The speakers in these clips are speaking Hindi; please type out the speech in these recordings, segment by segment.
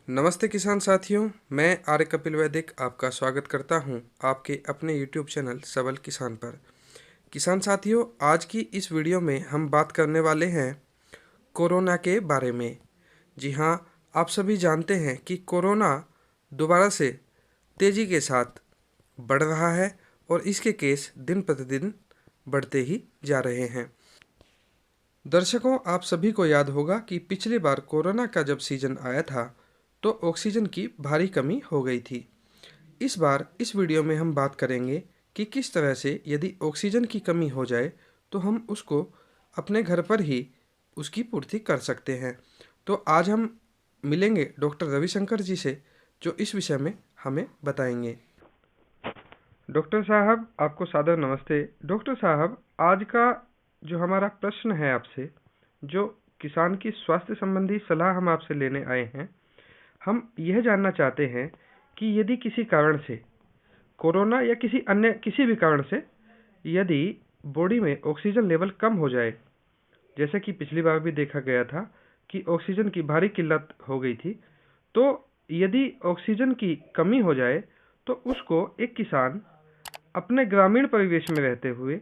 नमस्ते किसान साथियों, मैं आर्य कपिल वैदिक आपका स्वागत करता हूं आपके अपने YouTube चैनल सबल किसान पर। किसान साथियों, आज की इस वीडियो में हम बात करने वाले हैं कोरोना के बारे में। जी हां, आप सभी जानते हैं कि कोरोना दोबारा से तेज़ी के साथ बढ़ रहा है और इसके केस दिन प्रतिदिन बढ़ते ही जा रहे हैं। दर्शकों, आप सभी को याद होगा कि पिछली बार कोरोना का जब सीजन आया था तो ऑक्सीजन की भारी कमी हो गई थी। इस बार इस वीडियो में हम बात करेंगे कि किस तरह से यदि ऑक्सीजन की कमी हो जाए तो हम उसको अपने घर पर ही उसकी पूर्ति कर सकते हैं। तो आज हम मिलेंगे डॉक्टर रविशंकर जी से, जो इस विषय में हमें बताएंगे। डॉक्टर साहब, आपको सादर नमस्ते। डॉक्टर साहब, आज का जो हमारा प्रश्न है आपसे, जो किसान की स्वास्थ्य संबंधी सलाह हम आपसे लेने आए हैं, हम यह जानना चाहते हैं कि यदि किसी कारण से कोरोना या किसी भी कारण से यदि बॉडी में ऑक्सीजन लेवल कम हो जाए, जैसे कि पिछली बार भी देखा गया था कि ऑक्सीजन की भारी किल्लत हो गई थी, तो यदि ऑक्सीजन की कमी हो जाए तो उसको एक किसान अपने ग्रामीण परिवेश में रहते हुए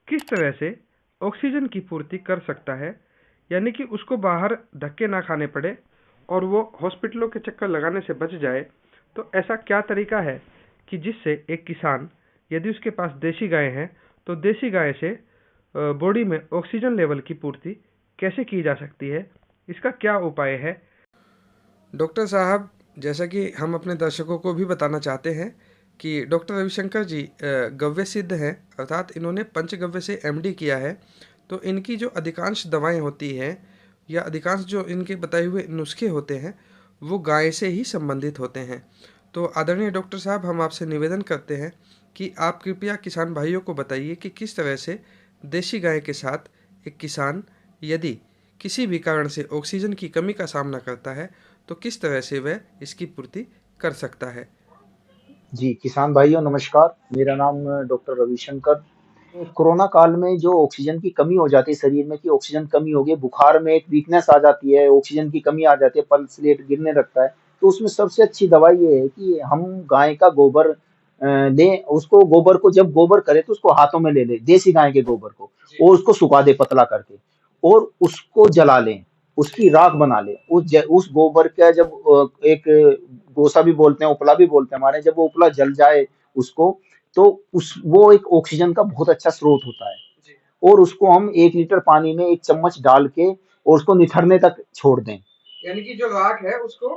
किस तरह से ऑक्सीजन की पूर्ति कर सकता है, यानी कि उसको बाहर धक्के ना खाने पड़े और वो हॉस्पिटलों के चक्कर लगाने से बच जाए। तो ऐसा क्या तरीका है कि जिससे एक किसान, यदि उसके पास देसी गाय हैं, तो देसी गाय से बॉडी में ऑक्सीजन लेवल की पूर्ति कैसे की जा सकती है, इसका क्या उपाय है? डॉक्टर साहब, जैसा कि हम अपने दर्शकों को भी बताना चाहते हैं कि डॉक्टर रविशंकर जी गव्य सिद्ध हैं, अर्थात इन्होंने पंचगव्य से एमडी किया है। तो इनकी जो अधिकांश दवाएं होती हैं या अधिकांश जो इनके बताए हुए नुस्खे होते हैं वो गाय से ही संबंधित होते हैं। तो आदरणीय डॉक्टर साहब, हम आपसे निवेदन करते हैं कि आप कृपया किसान भाइयों को बताइए कि किस तरह से देसी गाय के साथ एक किसान यदि किसी भी कारण से ऑक्सीजन की कमी का सामना करता है तो किस तरह से वह इसकी पूर्ति कर सकता है। जी, किसान भाइयों नमस्कार। मेरा नाम डॉक्टर रविशंकर। कोरोना काल में जो ऑक्सीजन की कमी हो जाती है शरीर में, कि ऑक्सीजन कमी हो गई, बुखार में एक वीकनेस आ जाती है, ऑक्सीजन की कमी आ जाती है, पल्स रेट गिरने लगता है, तो उसमें सबसे अच्छी दवाई ये है कि हम गाय का गोबर लें। उसको गोबर को जब गोबर करें तो उसको हाथों में ले लें, देसी गाय के गोबर को, और उसको सुखा दें पतला करके, और उसको जला लें, उसकी राख बना लें। उस गोबर का जब एक गोसा भी बोलते हैं, उपला भी बोलते हैं हमारे, जब वो उपला जल जाए उसको, तो उस वो एक ऑक्सीजन का बहुत अच्छा स्रोत होता है। और उसको हम 1 लीटर पानी में 1 चम्मच डाल के और उसको निथरने तक छोड़ दें। यानी कि जो राख है उसको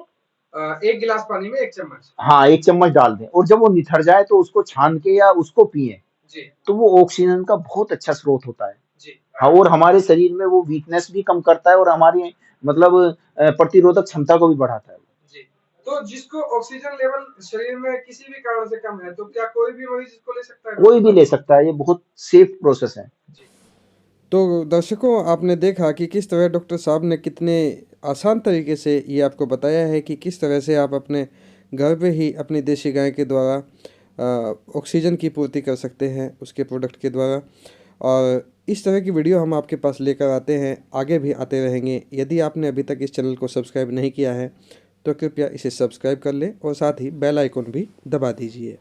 1 गिलास पानी में 1 चम्मच। हाँ, 1 चम्मच डाल दें, और जब वो निथर जाए तो उसको छान के या उसको पिएँ। जी। तो वो ऑक्सीजन का बहुत अच्छा स्रोत होता है। जी। हाँ, और हमारे शरीर में वो वीकनेस भी कम करता है और हमारी मतलब प्रतिरोधक क्षमता को भी बढ़ाता है। जी। तो जिसको ऑक्सीजन लेवल शरीर में किसी भी कारण से कम है, तो क्या कोई भी मरीज इसको ले सकता है? कोई भी ले सकता है, ये बहुत सेफ प्रोसेस है। जी। तो दर्शकों, आपने देखा कि किस तरह डॉक्टर साहब ने कितने आसान तरीके से ये आपको बताया है कि किस तरह से आप अपने घर पे ही अपनी देसी गाय के द्वारा ऑक्सीजन की पूर्ति कर सकते हैं उसके प्रोडक्ट के द्वारा। और इस तरह की वीडियो हम आपके पास लेकर आते हैं, आगे भी आते रहेंगे। यदि आपने अभी तक इस चैनल को सब्सक्राइब नहीं किया है तो कृपया इसे सब्सक्राइब कर लें और साथ ही बेल आइकन भी दबा दीजिए।